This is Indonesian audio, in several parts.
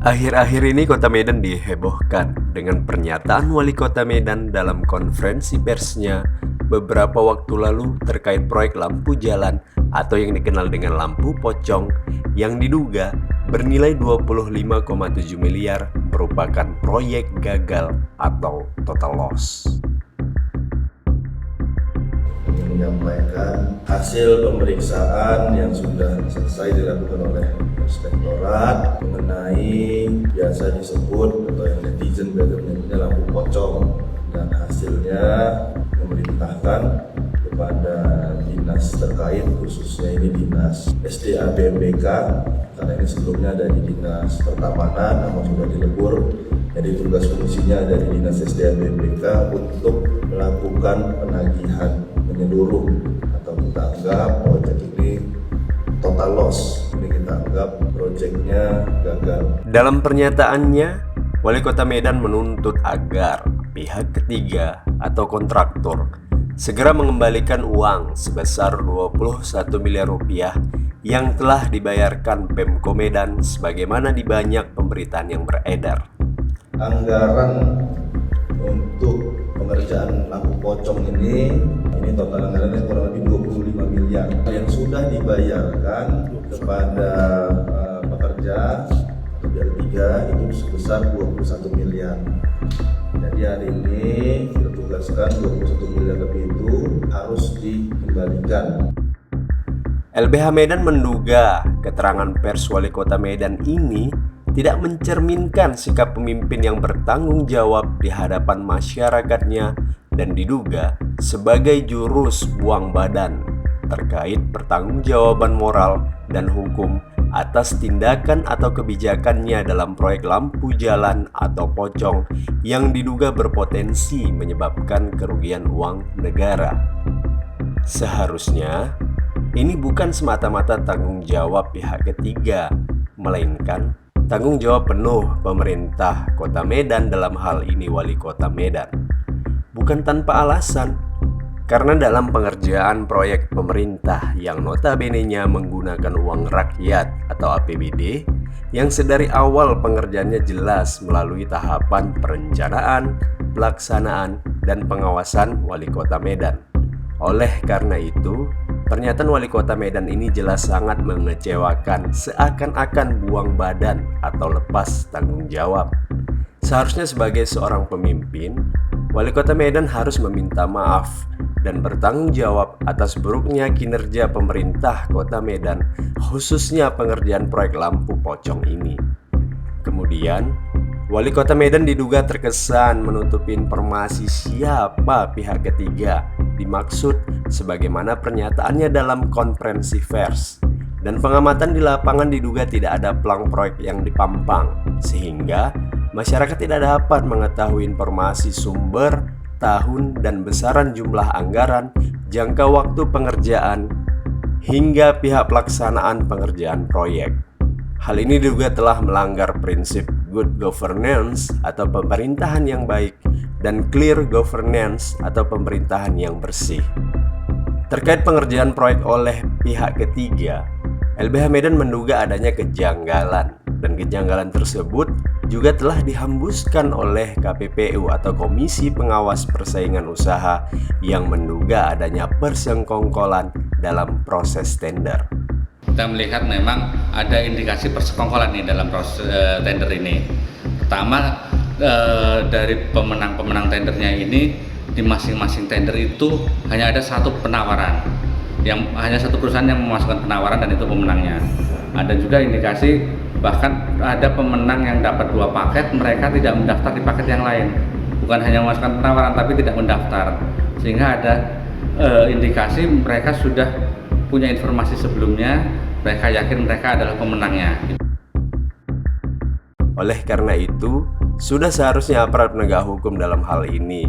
Akhir-akhir ini Kota Medan dihebohkan dengan pernyataan Wali Kota Medan dalam konferensi persnya beberapa waktu lalu terkait proyek lampu jalan atau yang dikenal dengan lampu pocong yang diduga bernilai 25,7 miliar merupakan proyek gagal atau total loss. Menyampaikan hasil pemeriksaan yang sudah selesai dilakukan oleh Inspektorat mengenai biasa disebut atau yang netizen biasa menyebutnya lampu pocong, dan hasilnya memerintahkan kepada dinas terkait, khususnya ini dinas SDA BMPK, karena ini sebelumnya ada di dinas pertamanan namun sudah dilebur, jadi tugas fungsinya dari dinas SDA BMPK untuk melakukan penagihan menyeluruh, atau kita anggap proyek ini total loss. Ini kita anggap proyeknya gagal. Dalam pernyataannya, Wali Kota Medan menuntut agar pihak ketiga atau kontraktor segera mengembalikan uang sebesar 21 miliar rupiah yang telah dibayarkan Pemko Medan sebagaimana di banyak pemberitaan yang beredar. Anggaran untuk pengerjaan lampu pocong ini total anggarannya kurang lebih 25 miliar yang sudah dibayarkan kepada pekerja atau pihak ketiga itu sebesar 21 miliar. Jadi hari ini kita tugaskan 21 miliar lebih itu harus dikembalikan. LBH Medan menduga keterangan pers Wali Kota Medan ini tidak mencerminkan sikap pemimpin yang bertanggung jawab di hadapan masyarakatnya dan diduga sebagai jurus buang badan terkait pertanggungjawaban moral dan hukum atas tindakan atau kebijakannya dalam proyek lampu jalan atau pocong yang diduga berpotensi menyebabkan kerugian uang negara. Seharusnya ini bukan semata-mata tanggung jawab pihak ketiga, melainkan tanggung jawab penuh pemerintah Kota Medan, dalam hal ini Wali Kota Medan. Bukan tanpa alasan, karena dalam pengerjaan proyek pemerintah yang notabene-nya menggunakan uang rakyat atau APBD yang sedari awal pengerjaannya jelas melalui tahapan perencanaan, pelaksanaan, dan pengawasan Wali Kota Medan. Oleh karena itu, pernyataan Wali Kota Medan ini jelas sangat mengecewakan, seakan-akan buang badan atau lepas tanggung jawab. Seharusnya sebagai seorang pemimpin, Wali Kota Medan harus meminta maaf dan bertanggung jawab atas buruknya kinerja pemerintah Kota Medan, khususnya pengerjaan proyek lampu pocong ini. Kemudian, Wali Kota Medan diduga terkesan menutupi informasi siapa pihak ketiga dimaksud sebagaimana pernyataannya dalam konferensi pers. Dan pengamatan di lapangan diduga tidak ada pelang proyek yang dipampang, sehingga masyarakat tidak dapat mengetahui informasi sumber, tahun, dan besaran jumlah anggaran, jangka waktu pengerjaan, hingga pihak pelaksanaan pengerjaan proyek. Hal ini diduga telah melanggar prinsip good governance atau pemerintahan yang baik dan clear governance atau pemerintahan yang bersih. Terkait pengerjaan proyek oleh pihak ketiga, LBH Medan menduga adanya kejanggalan, dan kejanggalan tersebut juga telah dihembuskan oleh KPPU atau Komisi Pengawas Persaingan Usaha yang menduga adanya persekongkolan dalam proses tender. Kita melihat memang ada indikasi persekongkolan nih dalam proses tender ini. Pertama, dari pemenang-pemenang tendernya ini, di masing-masing tender itu hanya ada satu penawaran, hanya satu perusahaan yang memasukkan penawaran dan itu pemenangnya. Ada juga indikasi bahkan ada pemenang yang dapat 2 paket, mereka tidak mendaftar di paket yang lain, bukan hanya memasukkan penawaran tapi tidak mendaftar, sehingga ada indikasi mereka sudah punya informasi sebelumnya, mereka yakin mereka adalah pemenangnya. Oleh karena itu, sudah seharusnya aparat penegak hukum dalam hal ini,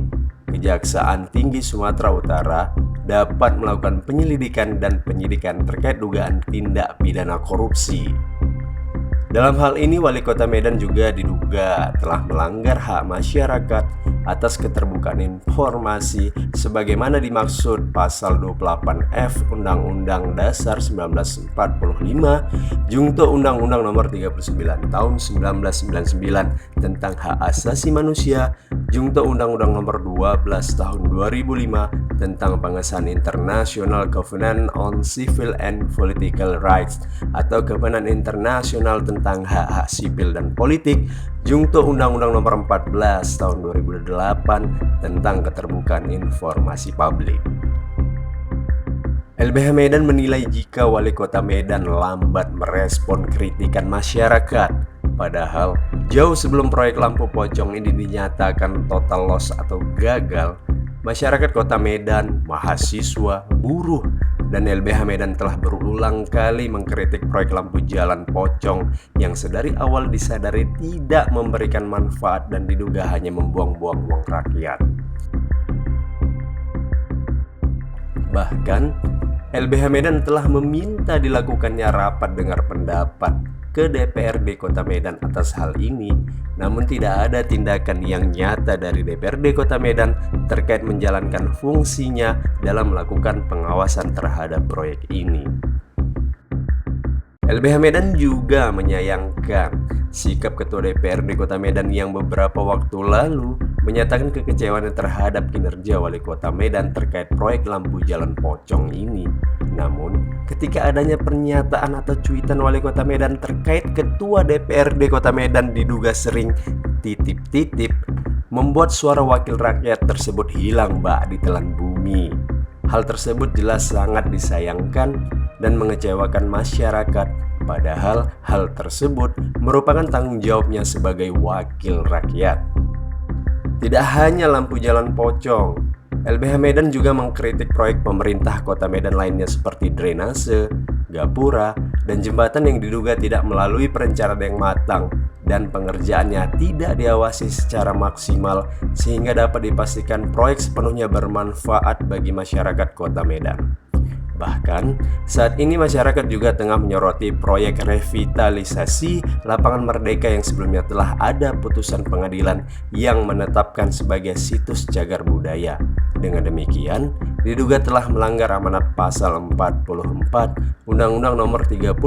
Kejaksaan Tinggi Sumatera Utara, dapat melakukan penyelidikan dan penyidikan terkait dugaan tindak pidana korupsi. Dalam hal ini, Wali Kota Medan juga diduga telah melanggar hak masyarakat atas keterbukaan informasi sebagaimana dimaksud pasal 28F Undang-Undang Dasar 1945, Junto Undang-Undang Nomor 39 Tahun 1999 tentang Hak Asasi Manusia, Junto Undang-Undang Nomor 12 Tahun 2005 tentang Pengesahan International Covenant on Civil and Political Rights atau Covenant Internasional tentang Hak-Hak Sipil dan Politik, Junto Undang-Undang Nomor 14 Tahun 2008 tentang Keterbukaan Informasi Publik. LBH Medan menilai jika Wali Kota Medan lambat merespon kritikan masyarakat, padahal jauh sebelum proyek lampu pocong ini dinyatakan total loss atau gagal, masyarakat Kota Medan, mahasiswa, buruh, dan LBH Medan telah berulang kali mengkritik proyek lampu jalan pocong yang sedari awal disadari tidak memberikan manfaat dan diduga hanya membuang-buang uang rakyat. Bahkan, LBH Medan telah meminta dilakukannya rapat dengar pendapat ke DPRD Kota Medan atas hal ini, namun tidak ada tindakan yang nyata dari DPRD Kota Medan terkait menjalankan fungsinya dalam melakukan pengawasan terhadap proyek ini. LBH Medan juga menyayangkan sikap Ketua DPRD Kota Medan yang beberapa waktu lalu menyatakan kekecewaan terhadap kinerja Wali Kota Medan terkait proyek lampu jalan pocong ini. Namun, ketika adanya pernyataan atau cuitan Wali Kota Medan terkait Ketua DPRD Kota Medan diduga sering titip-titip, membuat suara wakil rakyat tersebut hilang bak ditelan bumi. Hal tersebut jelas sangat disayangkan dan mengecewakan masyarakat, padahal hal tersebut merupakan tanggung jawabnya sebagai wakil rakyat. Tidak hanya lampu jalan pocong, LBH Medan juga mengkritik proyek pemerintah Kota Medan lainnya seperti drainase, gapura, dan jembatan yang diduga tidak melalui perencanaan yang matang dan pengerjaannya tidak diawasi secara maksimal sehingga dapat dipastikan proyek sepenuhnya bermanfaat bagi masyarakat Kota Medan. Bahkan, saat ini masyarakat juga tengah menyoroti proyek revitalisasi Lapangan Merdeka yang sebelumnya telah ada putusan pengadilan yang menetapkan sebagai situs cagar budaya. Dengan demikian, diduga telah melanggar amanat pasal 44 Undang-Undang Nomor 39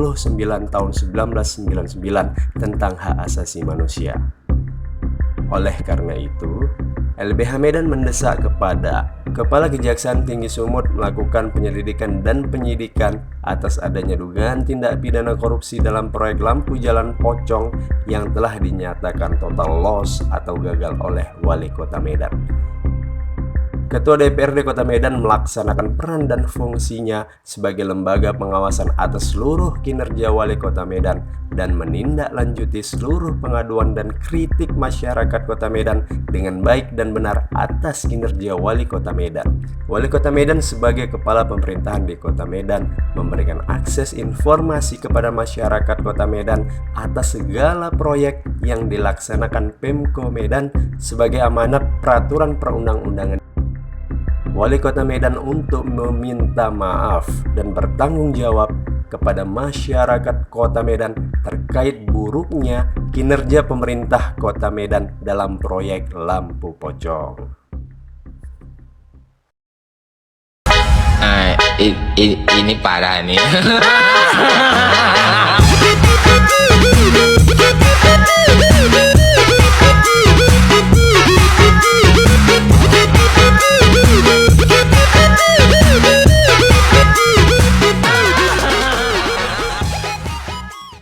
Tahun 1999 tentang Hak Asasi Manusia. Oleh karena itu, LBH Medan mendesak kepada Kepala Kejaksaan Tinggi Sumut melakukan penyelidikan dan penyidikan atas adanya dugaan tindak pidana korupsi dalam proyek lampu jalan pocong yang telah dinyatakan total loss atau gagal oleh Wali Kota Medan. Ketua DPRD Kota Medan melaksanakan peran dan fungsinya sebagai lembaga pengawasan atas seluruh kinerja Wali Kota Medan dan menindaklanjuti seluruh pengaduan dan kritik masyarakat Kota Medan dengan baik dan benar atas kinerja Wali Kota Medan. Wali Kota Medan sebagai kepala pemerintahan di Kota Medan memberikan akses informasi kepada masyarakat Kota Medan atas segala proyek yang dilaksanakan Pemko Medan sebagai amanat peraturan perundang-undangan. Wali Kota Medan untuk meminta maaf dan bertanggung jawab kepada masyarakat Kota Medan terkait buruknya kinerja pemerintah Kota Medan dalam proyek lampu pocong. Ini parah nih.